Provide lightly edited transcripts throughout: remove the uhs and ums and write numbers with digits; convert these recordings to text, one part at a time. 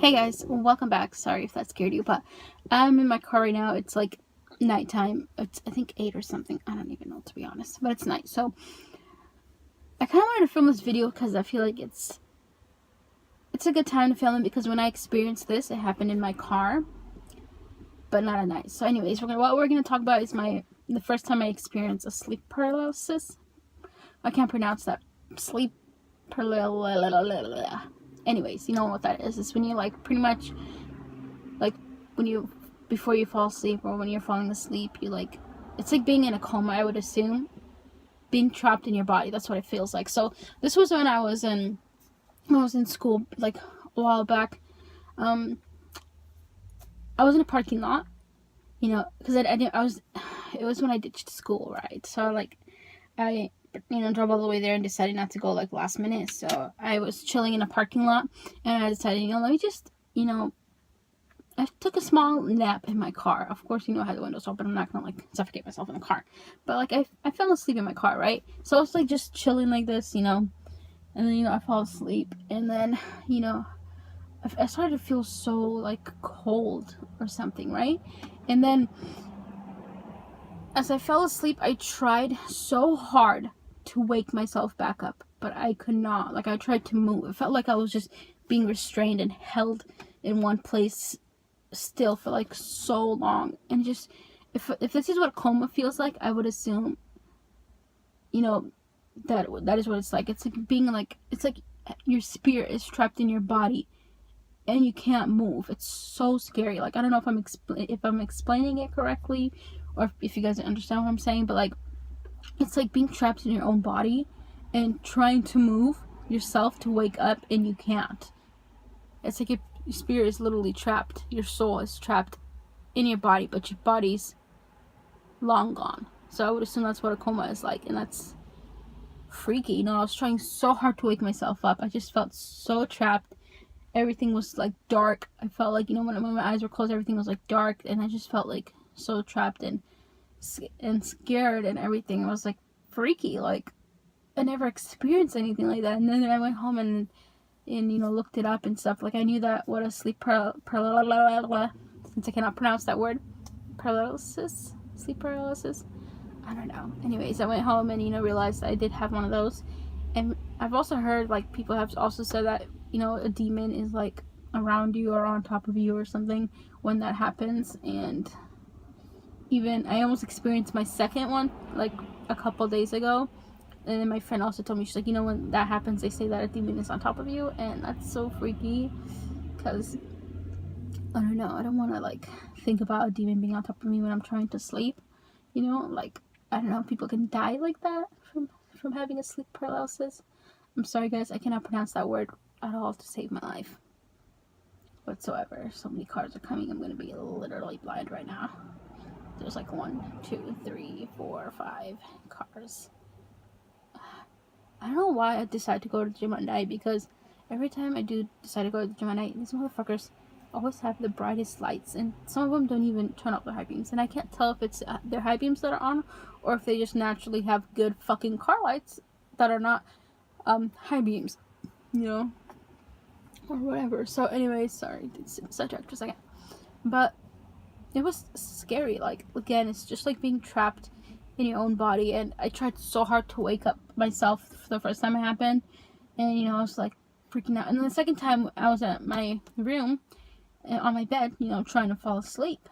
Hey guys, welcome back. Sorry if that scared you, but I'm in my car right now. It's like nighttime. It's I think 8 or something. I don't even know, to be honest, but it's night. So I kind of wanted to film this video because I feel like it's a good time to film it, because when I experienced this, it happened in my car, but not at night. So anyways, what we're gonna talk about is the first time I experienced a sleep paralysis. I can't pronounce that. Sleep paralysis. Anyways, you know what that is. It's when you like pretty much like before you fall asleep, or when you're falling asleep, it's like being in a coma, I would assume, being trapped in your body. That's what it feels like. So this was when I was in school, like a while back. I was in a parking lot, because it was when I ditched school, right? So I drove all the way there and decided not to go like last minute. So I was chilling in a parking lot, and I decided, let me just, I took a small nap in my car. Of course, I had the windows open. I'm not gonna suffocate myself in the car. But I fell asleep in my car, right? So I was just chilling like this, and then I fall asleep, and then I started to feel so cold or something, right? And then as I fell asleep, I tried so hard to wake myself back up, but I could not. I tried to move. It felt like I was just being restrained and held in one place still for so long. And just if this is what coma feels like, I would assume that is what it's like. It's like being it's like your spirit is trapped in your body and you can't move. It's so scary. I don't know if I'm explaining it correctly, or if you guys understand what I'm saying, but it's like being trapped in your own body and trying to move yourself to wake up, and you can't. It's like your spirit is literally trapped. Your soul is trapped in your body, but your body's long gone. So I would assume that's what a coma is like, and that's freaky. I was trying so hard to wake myself up. I just felt so trapped. Everything was dark. I felt when my eyes were closed, everything was dark, and I just felt so trapped and scared and everything. It was freaky. I never experienced anything like that. And then I went home and looked it up and stuff. I knew that what a sleep since I cannot pronounce that word, sleep paralysis, I don't know. Anyways, I went home and realized I did have one of those. And I've also heard people have also said that a demon is around you or on top of you or something when that happens. And even I almost experienced my second one a couple days ago, and then my friend also told me, she's when that happens, they say that a demon is on top of you, and that's so freaky, because I don't know, I don't want to think about a demon being on top of me when I'm trying to sleep. I don't know if people can die like that from having a sleep paralysis. I'm sorry guys, I cannot pronounce that word at all to save my life whatsoever. So many cars are coming, I'm gonna be literally blind right now. There's 1, 2, 3, 4, 5 cars. I don't know why I decide to go to the gym at night, because every time I do decide to go to the gym at night, these motherfuckers always have the brightest lights, and some of them don't even turn off their high beams, and I can't tell if it's their high beams that are on, or if they just naturally have good fucking car lights that are not high beams, or whatever. So anyways, sorry, sidetracked for a second, but it was scary. Again, it's just being trapped in your own body, and I tried so hard to wake up myself for the first time it happened, and I was freaking out. And then the second time, I was at my room on my bed, trying to fall asleep,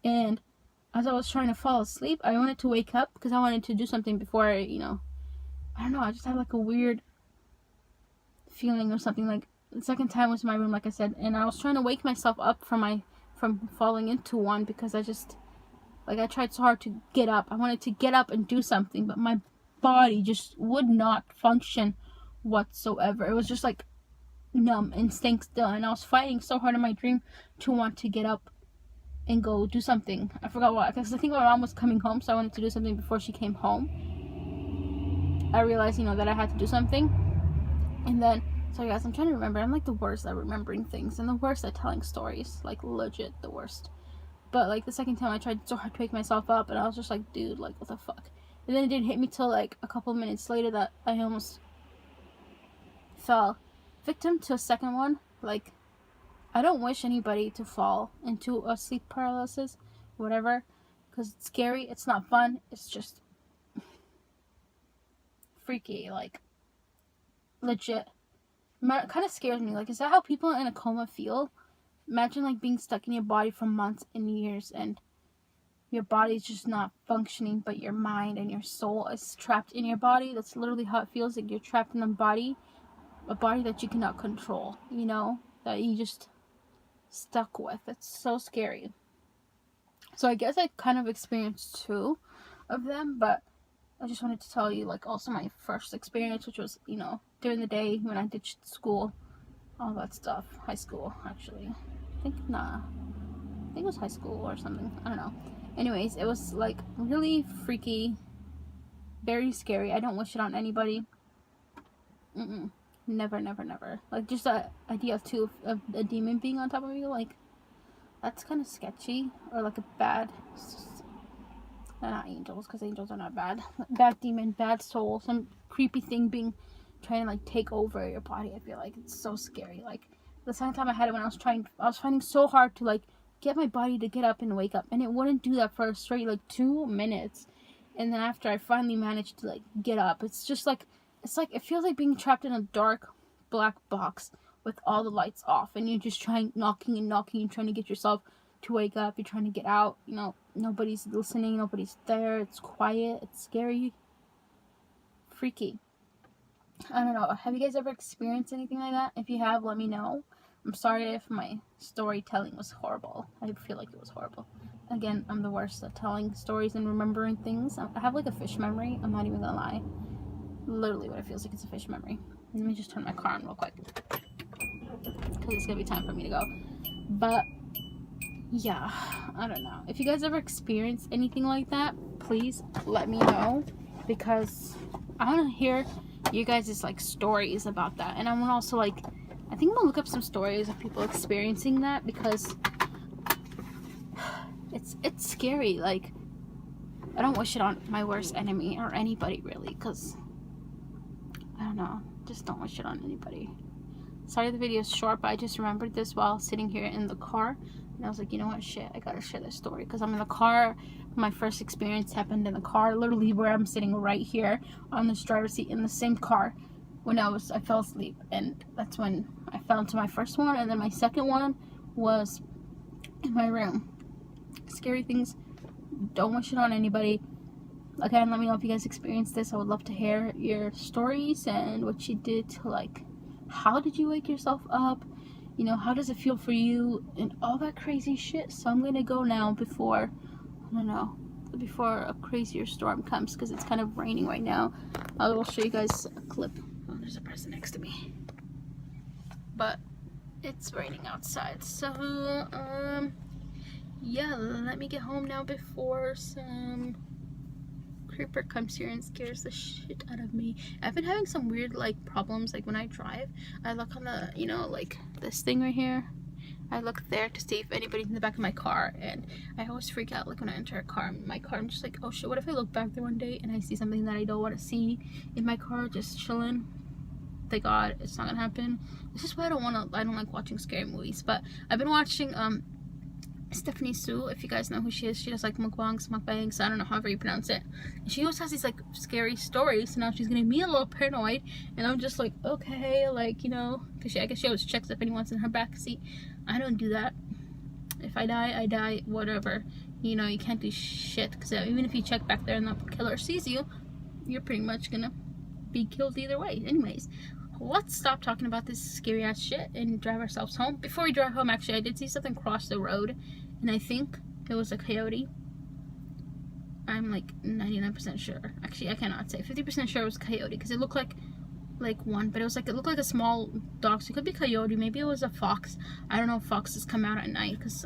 and as I was trying to fall asleep, I wanted to wake up because I wanted to do something before I don't know, I just had a weird feeling or something. The second time was in my room, like I said, and I was trying to wake myself up from falling into one, because I just I tried so hard to get up. I wanted to get up and do something, but my body just would not function whatsoever. It was just numb and staying still, and I was fighting so hard in my dream to want to get up and go do something. I forgot what, because I think my mom was coming home, so I wanted to do something before she came home. I realized, that I had to do something, and then, sorry guys, I'm trying to remember. I'm the worst at remembering things, and the worst at telling stories, legit the worst. But the second time, I tried so hard to wake myself up, and I was just dude, what the fuck. And then it didn't hit me till a couple minutes later that I almost fell victim to a second one. I don't wish anybody to fall into a sleep paralysis, whatever, because it's scary. It's not fun. It's just freaky, like legit. It kind of scares me. Like, is that how people in a coma feel? Imagine like being stuck in your body for months and years, and your body's just not functioning, but your mind and your soul is trapped in your body. That's literally how it feels. Like you're trapped in a body that you cannot control, you know, that you just stuck with. It's so scary. So I guess I kind of experienced two of them, but I just wanted to tell you, like, also my first experience, which was, you know, during the day when I ditched school, all that stuff. High school, actually. I think it was high school or something. I don't know. Anyways, it was like really freaky, very scary. I don't wish it on anybody. Never, never, never. Like, just the idea too of a demon being on top of you, like, that's kind of sketchy. Or like a bad, not angels, because angels are not bad. Bad demon, bad soul, some creepy thing trying to like take over your body. I feel like it's so scary. Like the second time I had it, when I was finding so hard to like get my body to get up and wake up, and it wouldn't do that for a straight like 2 minutes. And then after I finally managed to like get up, it's just like, it feels like being trapped in a dark black box with all the lights off, and you're just knocking and trying to get yourself to wake up. You're trying to get out, you know, nobody's listening, nobody's there, it's quiet, it's scary, freaky. I don't know, have you guys ever experienced anything like that? If you have, let me know. I'm sorry if my storytelling was horrible. I feel like it was horrible. Again, I'm the worst at telling stories and remembering things. I have like a fish memory, I'm not even gonna lie. Literally what it feels like, it's a fish memory. Let me just turn my car on real quick, because it's gonna be time for me to go. But yeah, I don't know. If you guys ever experienced anything like that, please let me know, because I want to hear you guys' like stories about that. And I want to also like, I think I'm gonna look up some stories of people experiencing that, because it's scary. Like, I don't wish it on my worst enemy or anybody really, because I don't know, just don't wish it on anybody. Sorry the video is short, but I just remembered this while sitting here in the car, and I was like, you know what, shit, I gotta share this story, because I'm in the car. My first experience happened in the car, literally where I'm sitting right here on this driver's seat in the same car when I fell asleep. And that's when I fell into my first one, and then my second one was in my room. Scary things, don't wish it on anybody. Again, let me know if you guys experienced this. I would love to hear your stories and what you did to, like, how did you wake yourself up? You know, how does it feel for you? And all that crazy shit. So I'm gonna go now before, I don't know, before a crazier storm comes, because it's kind of raining right now. I will show you guys a clip. Oh, there's a person next to me. But it's raining outside. So, yeah, let me get home now before some creeper comes here and scares the shit out of me. I've been having some weird like problems. Like when I drive, I look on the, you know, like this thing right here, I look there to see if anybody's in the back of my car, and I always freak out like when I enter my car. I'm just like, oh shit, what if I look back there one day and I see something that I don't want to see in my car just chilling? Thank God it's not gonna happen. This is why I don't like watching scary movies. But I've been watching Stephanie Sue, if you guys know who she is. She does like mukbangs, I don't know however you pronounce it. And she always has these like scary stories, so now she's getting me a little paranoid, and I'm just like, okay, like, you know, because I guess she always checks if anyone's in her back seat. I don't do that. If I die, I die, whatever. You know, you can't do shit, because even if you check back there and the killer sees you, you're pretty much gonna be killed either way. Anyways, let's stop talking about this scary ass shit and drive ourselves home. Before we drive home, actually, I did see something cross the road, and I think it was a coyote. I'm like 99% sure. Actually, I cannot say. 50% sure it was a coyote, because it looked like one, but it looked like a small dog, so it could be coyote. Maybe it was a fox. I don't know if foxes come out at night, because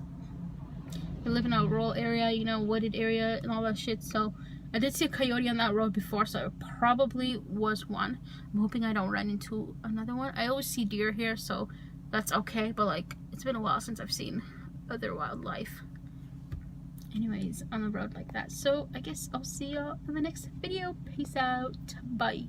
I live in a rural area, you know, wooded area and all that shit. So I did see a coyote on that road before, so it probably was one. I'm hoping I don't run into another one. I always see deer here, so that's okay, but like, it's been a while since I've seen other wildlife. Anyways, on the road like that. So I guess I'll see y'all in the next video. Peace out. Bye.